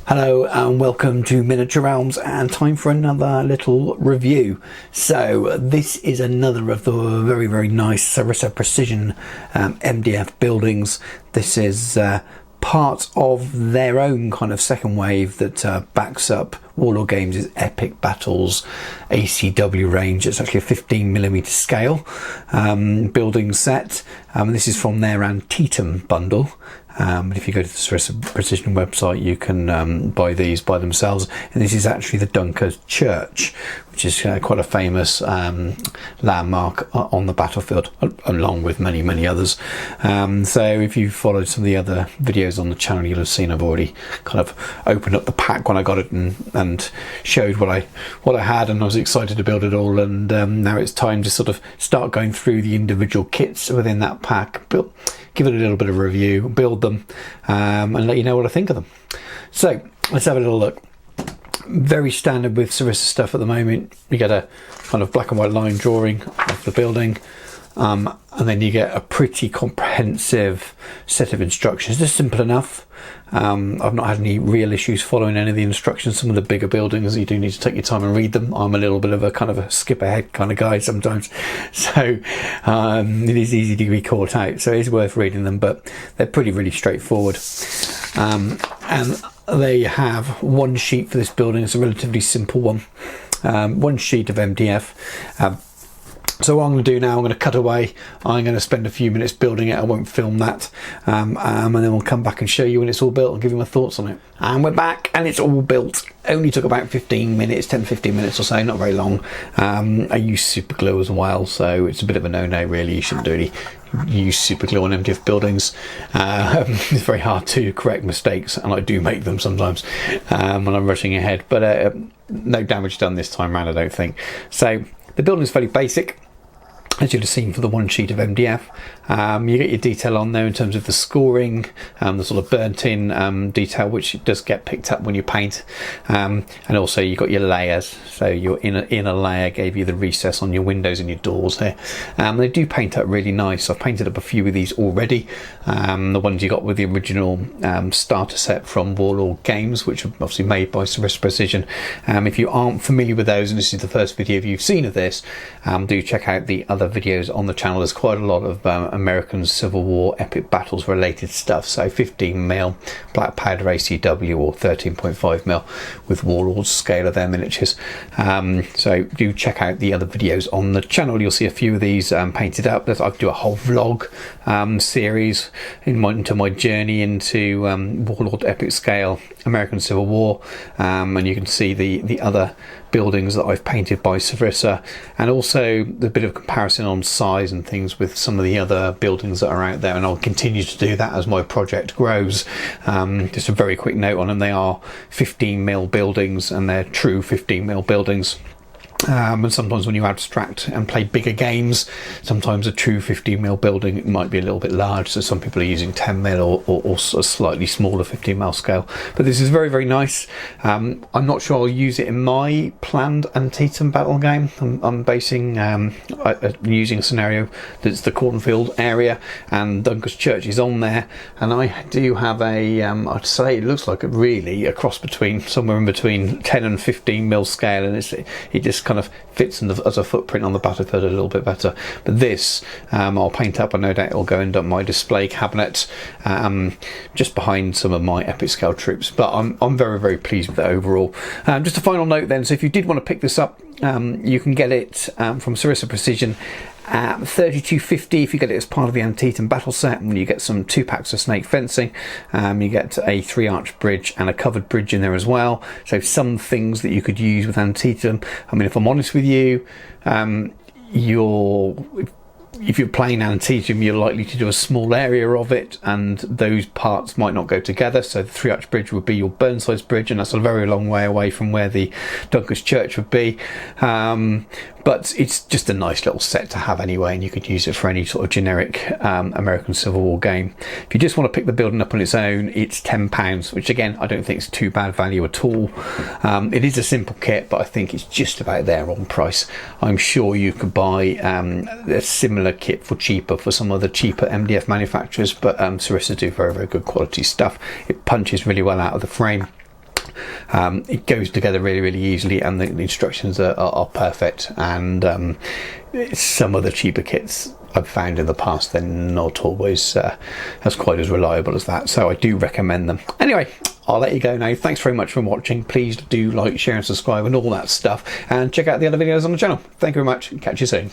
Hello and welcome to Miniature Realms, and time for another little review. So this is another of the very nice Sarissa Precision MDF buildings. This is part of their own kind of second wave that backs up Warlord Games' Epic Battles ACW range. It's actually a 15mm scale building set. This is from their Antietam bundle. If you go to the Sarissa Precision website, you can buy these by themselves. And this is actually the Dunkers Church, which is quite a famous landmark on the battlefield, along with many others. So if you followed some of the other videos on the channel, you'll have seen I've already kind of opened up the pack when I got it and showed what I had, and I was excited to build it all. And now it's time to sort of start going through the individual kits within that pack, give it a little bit of a review, build them, and let you know what I think of them. So let's have a little look. Very standard with Sarissa stuff at the moment. You get a kind of black and white line drawing of the building, and then you get a pretty comprehensive set of instructions. They're simple enough. I've not had any real issues following any of the instructions. Some of the bigger buildings, you do need to take your time and read them. I'm a little bit of a kind of a skip ahead kind of guy sometimes, so it is easy to be caught out. So it is worth reading them, but they're really straightforward. And there you have one sheet for this building. It's a relatively simple one. One sheet of MDF. So what I'm going to do now, I'm going to cut away. I'm going to spend a few minutes building it. I won't film that. And then we'll come back and show you when it's all built and give you my thoughts on it. And we're back and it's all built. Only took about 15 minutes, 10-15 minutes or so, not very long. I use super glue as well, so it's a bit of a no-no really. You shouldn't really use super glue on MDF buildings. It's very hard to correct mistakes, and I do make them sometimes when I'm rushing ahead. But no damage done this time around, I don't think. So the building is fairly basic, as you'd have seen for the one sheet of MDF. You get your detail on there in terms of the scoring, the sort of burnt in detail, which does get picked up when you paint, and also you've got your layers. So your inner layer gave you the recess on your windows and your doors here. They do paint up really nice. I've painted up a few of these already. The ones you got with the original starter set from Warlord Games, which are obviously made by Sarissa Precision. If you aren't familiar with those, and this is the first video you've seen of this, do check out the other videos on the channel. There's quite a lot of American Civil War Epic Battles related stuff. So 15mm black powder ACW or 13.5mm with Warlord's scale of their miniatures. So do check out the other videos on the channel. You'll see a few of these painted up. I do a whole vlog series into my journey into Warlord Epic Scale American Civil War, and you can see the other buildings that I've painted by Sarissa, and also the bit of comparison on size and things with some of the other buildings that are out there, and I'll continue to do that as my project grows. Just a very quick note on them: they are 15mm buildings, and they're true 15mm buildings. And sometimes when you abstract and play bigger games, sometimes a true 15mm building might be a little bit large, so some people are using 10mm or a slightly smaller 15mm scale. But this is very nice. I'm not sure I'll use it in my planned Antietam battle game. I'm basing using a scenario that's the cornfield area, and Dunkers Church is on there, and I do have a I'd say it looks like really a cross between somewhere in between 10 and 15mm scale, and it just kind of fits as a footprint on the battlefield a little bit better. But this I'll paint up, and no doubt it'll go into my display cabinet just behind some of my epic scale troops. But I'm very pleased with it overall. Just a final note then, so if you did want to pick this up, you can get it from Sarissa Precision at $32.50 if you get it as part of the Antietam battle set, and you get some 2 packs of snake fencing. You get a 3-arch bridge and a covered bridge in there as well. So some things that you could use with Antietam. I mean, if I'm honest with you, if you're playing Antietam, you're likely to do a small area of it, and those parts might not go together. So the 3-arch bridge would be your Burnside's bridge, and that's a very long way away from where the Dunkers Church would be. But it's just a nice little set to have anyway, and you could use it for any sort of generic American Civil War game. If you just want to pick the building up on its own, it's £10, which again, I don't think is too bad value at all. It is a simple kit, but I think it's just about there on price. I'm sure you could buy a similar kit for cheaper for some of the cheaper MDF manufacturers, but Sarissa do very good quality stuff. It punches really well out of the frame. It goes together really, really easily, and the instructions are perfect. And some of the cheaper kits I've found in the past, they're not always as quite as reliable as that, so I do recommend them. Anyway, I'll let you go now. Thanks very much for watching. Please do like, share and subscribe and all that stuff, and check out the other videos on the channel. Thank you very much, and catch you soon.